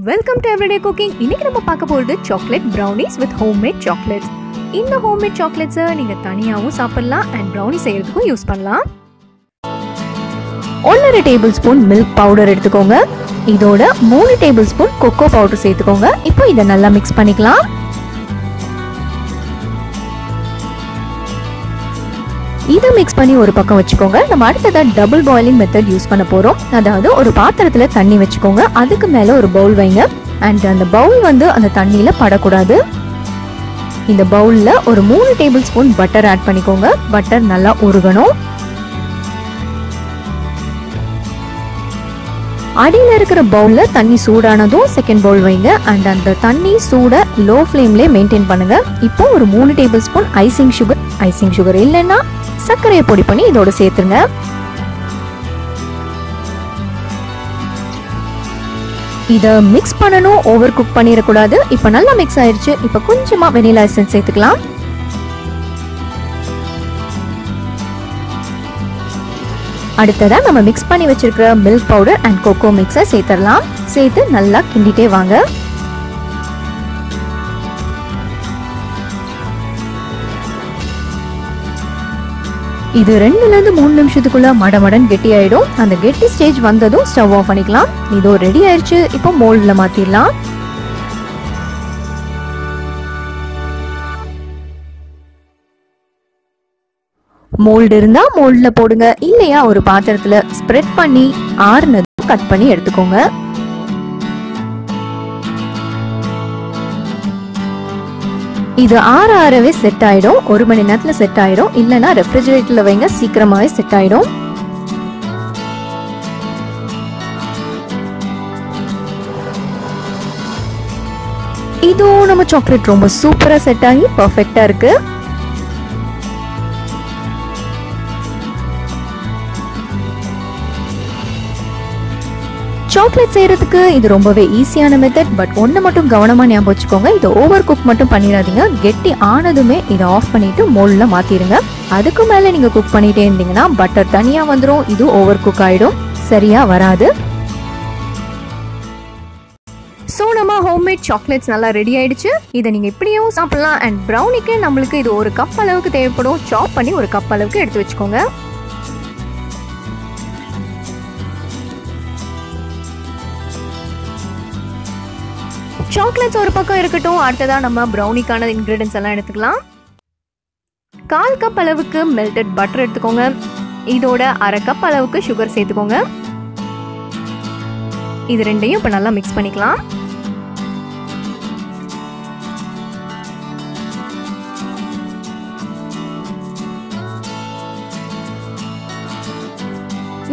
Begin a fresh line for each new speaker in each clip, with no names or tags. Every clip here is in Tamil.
Welcome to Everyday Cooking. இன்னைக்கு நம்ம பார்க்க போறது chocolate brownies with homemade chocolates. இந்த homemade chocolates நீங்க தனியாவும் சாப்பிடலாம் and brownie செய்யறதுக்கும் யூஸ் பண்ணலாம். 1.5 டேபிள்ஸ்பூன் milk powder எடுத்துக்கோங்க. இதோட 3 டேபிள்ஸ்பூன் cocoa powder சேர்த்துக்கோங்க. இப்போ இத நல்லா mix பண்ணிக்கலாம். இத mix பண்ணி ஒரு பக்கம் வச்சுக்கோங்க. நம்ம அடுத்ததா டபுள் பாயிலிங் மெத்தட் யூஸ் பண்ண போறோம். அதாவது ஒரு பாத்திரத்துல தண்ணி வச்சுக்கோங்க. அதுக்கு மேல ஒரு பவுல் வைங்க. and அந்த பவுல் அந்த தண்ணியில படக்கூடாது. இந்த பவுல்ல ஒரு 3 டேபிள்ஸ்பூன் பட்டர் ஆட் பண்ணிக்கோங்க. பட்டர் நல்லா உருகணும். அடியில இருக்கிற பவுல்ல தண்ணி சூடானதும் செகண்ட் பவுல் வைங்க. and அந்த தண்ணி சூட லோ ஃப்ளேம்ல மெயின்டைன் பண்ணுங்க. இப்போ ஒரு 3 டேபிள்ஸ்பூன் ஐசிங் சுகர் இல்லைன்னா சர்க்கரையை பொடி பண்ணி இதோட சேர்த்துருங்க. இத மிக்ஸ் பண்ணணும், ஓவர் குக் பண்ணிடக்கூடாது. இப்போ நல்லா மிக்ஸ் ஆயிடுச்சு. இப்போ கொஞ்சமா வெனிலா எசன்ஸ் சேர்த்துக்கலாம். அடுத்ததா நம்ம மிக்ஸ் பண்ணி வச்சிருக்கிற மில்க் பவுடர் அண்ட் கோகோ மிக்ஸை சேர்த்துடலாம். சேர்த்து நல்லா கிண்டிட்டே வாங்க. இது 2ல இருந்து 3 நிமிஷத்துக்குள்ள மடமடன் கெட்டி ஆயிடும். அந்த கெட்டி ஸ்டேஜ் வந்ததும் ஸ்டவ் ஆஃப் பண்ணிக்கலாம். இதோ ரெடி ஆயிடுச்சு. இப்போ மோல்ட்ல மாத்திடலாம். மோல்டு இருந்தா மோல்ட்ல போடுங்க. இல்லையா ஒரு பாத்திரத்துல ஸ்ப்ரெட் பண்ணி ஆறுனதும் கட் பண்ணி எடுத்துக்கோங்க. இது ஆறவே செட் ஆயிடும். 1 மணி நேரத்துல செட் ஆயிடும். இல்லனா ரெஃப்ரிஜரேட்டர்ல வைங்க, சீக்கிரமாவே செட் ஆயிடும். இதோ நம்ம சாக்லேட் ரொம்ப சூப்பரா செட் ஆகி பெர்ஃபெக்ட்டா இருக்கு. சாக்லேட் செய்யறதுக்கு இது ரொம்பவே ஈஸியான மெத்தட். பட் ஒண்ணு மட்டும் கவனமா ஞாபகம் வச்சுக்கோங்க, இதை ஓவர் குக் மட்டும் பண்ணிடாதீங்க. கெட்டி ஆனதுமே இதை ஆஃப் பண்ணிட்டு மோல்ட்ல மாத்திருங்க. அதுக்கு மேல நீங்க குக் பண்ணிட்டே இருந்தீங்கன்னா பட்டர் தனியா வந்துடும். இது ஓவர் குக் ஆயிடும், சரியா வராது. ஸோ நம்ம ஹோம்மேட் சாக்லேட்ஸ் நல்லா ரெடி ஆயிடுச்சு. இதை நீங்க இப்படியும் சாப்பிடலாம். அண்ட் ப்ரௌனிக்கு நம்மளுக்கு இது 1 கப் அளவுக்கு தேவைப்படும். சாப் பண்ணி 1 கப் அளவுக்கு எடுத்து வச்சுக்கோங்க. சாக்லேட்ஸ் ஒரு பக்கம் இருக்கட்டும். அடுத்ததா நம்ம ப்ரௌனிக்கான இன்கிரிடியன்ஸ் எல்லாம் எடுத்துக்கலாம். 1/4 கப் அளவுக்கு மெல்டட் பட்டர் எடுத்துக்கோங்க. இதோட 1/2 கப் அளவுக்கு சுகர் சேர்த்துக்கோங்க. இது ரெண்டையும் இப்ப நல்லா மிக்ஸ் பண்ணிக்கலாம்.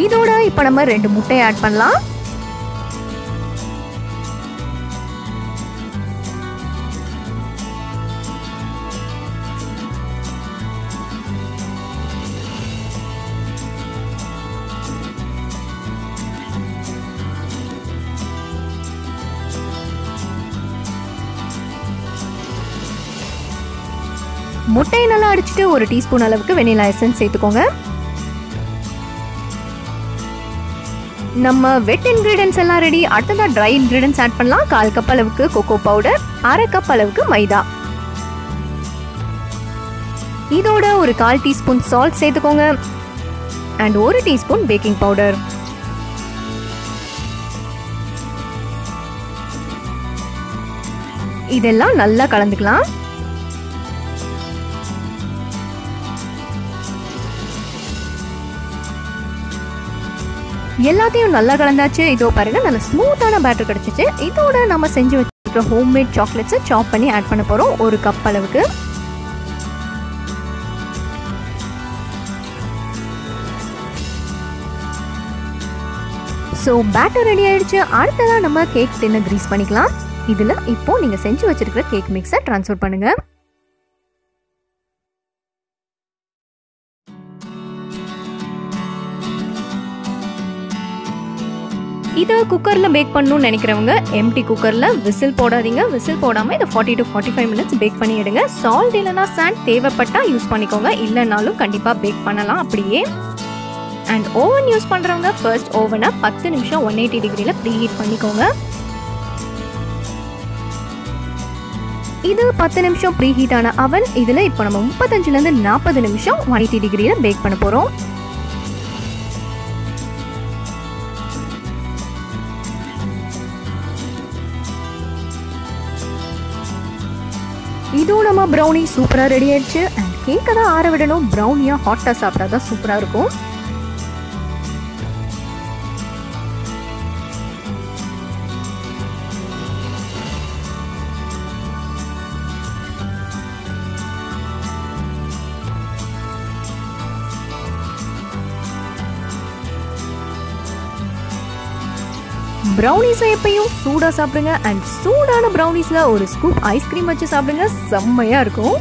இதோட இப்ப நம்ம 2 முட்டையை ஆட் பண்ணலாம். முட்டையை நல்லா அடிச்சுட்டு 1 டீஸ்பூன் அளவுக்கு வெனிலா எசன்ஸ் சேர்த்துக்கோங்க. நம்ம வெட் இன்கிரிடியன்ஸ் எல்லாம் ரெடி. அடுத்ததா ட்ரை இன்கிரிடியன்ஸ் ஆட் பண்ணலாம். 1/4 கப் அளவுக்கு கோகோ பவுடர், 1/2 கப் அளவுக்கு மைதா, இதோட 1/4 டீஸ்பூன் சால்ட் சேர்த்துக்கோங்க. And 1 teaspoon baking powder. இதெல்லாம் நல்லா கலந்துக்கலாம். எல்லாத்தையும் நல்லா கலந்தாச்சு. இதோ பாருங்க, நல்ல ஸ்மூத்தான பேட்டர் கிடைச்சிச்சு. இதோட நம்ம செஞ்சு வச்சிருக்கிற ஹோம்மேட் சாக்லேட்ஸை சாப் பண்ணி ஆட் பண்ண போறோம். 1 கப் அளவுக்கு. ஸோ பேட்டர் ரெடி ஆயிடுச்சு. அடுத்ததா நம்ம கேக் டின்னை கிரீஸ் பண்ணிக்கலாம். இதுல இப்போ நீங்க செஞ்சு வச்சிருக்கிற கேக் மிக்ஸை ட்ரான்ஸ்ஃபர் பண்ணுங்க. இதை குக்கர்ல பேக் பண்ணணும்னு நினைக்கிறவங்க எம்டி குக்கர்ல விசில் போடாதீங்க. விசில் போடாம இதை 40 to 45 மினிட்ஸ் பேக் பண்ணி எடுங்க. சால்ட் இல்லைன்னா சாண்ட் தேவைப்பட்டா யூஸ் பண்ணிக்கோங்க. இல்லைனாலும் கண்டிப்பா பேக் பண்ணலாம் அப்படியே. And oven யூஸ் பண்றவங்க ஃபர்ஸ்ட் ஓவனை 10 நிமிஷம் 180 டிகிரில ப்ரீஹீட் பண்ணிக்கோங்க. இது 10 நிமிஷம் ப்ரீ ஹீட் ஆன அவன். இதில் இப்போ நம்ம 35லேருந்து 40 நிமிஷம் 180 டிகிரியில் பேக் பண்ண போகிறோம். இதுவும் நம்ம ப்ரௌனி சூப்பராக ரெடி ஆயிடுச்சு. அண்ட் கேக்கை தான் ஆற விடணும். ப்ரௌனியாக ஹாட்டாக சாப்பிட்டா தான் சூப்பராக இருக்கும். ப்ரௌனிஸை எப்பயும் சூடாக சாப்பிடுங்க. அண்ட் சூடான ப்ரௌனிஸில் ஒரு ஸ்கூப் ஐஸ்கிரீம் வச்சு சாப்பிடுங்க. செம்மையாக இருக்கும்.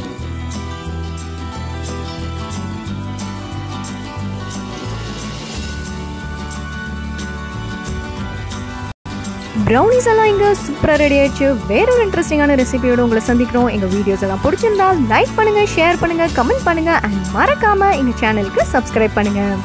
ப்ரௌனிஸ் எல்லாம் இங்கே சூப்பராக ரெடி ஆயிடுச்சு. வேற ஒரு இன்ட்ரெஸ்டிங்கான ரெசிபியோட உங்களை சந்திக்கிறோம். எங்கள் வீடியோஸ் எல்லாம் பிடிச்சிருந்தா லைக் பண்ணுங்கள், ஷேர் பண்ணுங்கள், கமெண்ட் பண்ணுங்கள். அண்ட் மறக்காமல் எங்கள் சேனலுக்கு சப்ஸ்கிரைப் பண்ணுங்கள்.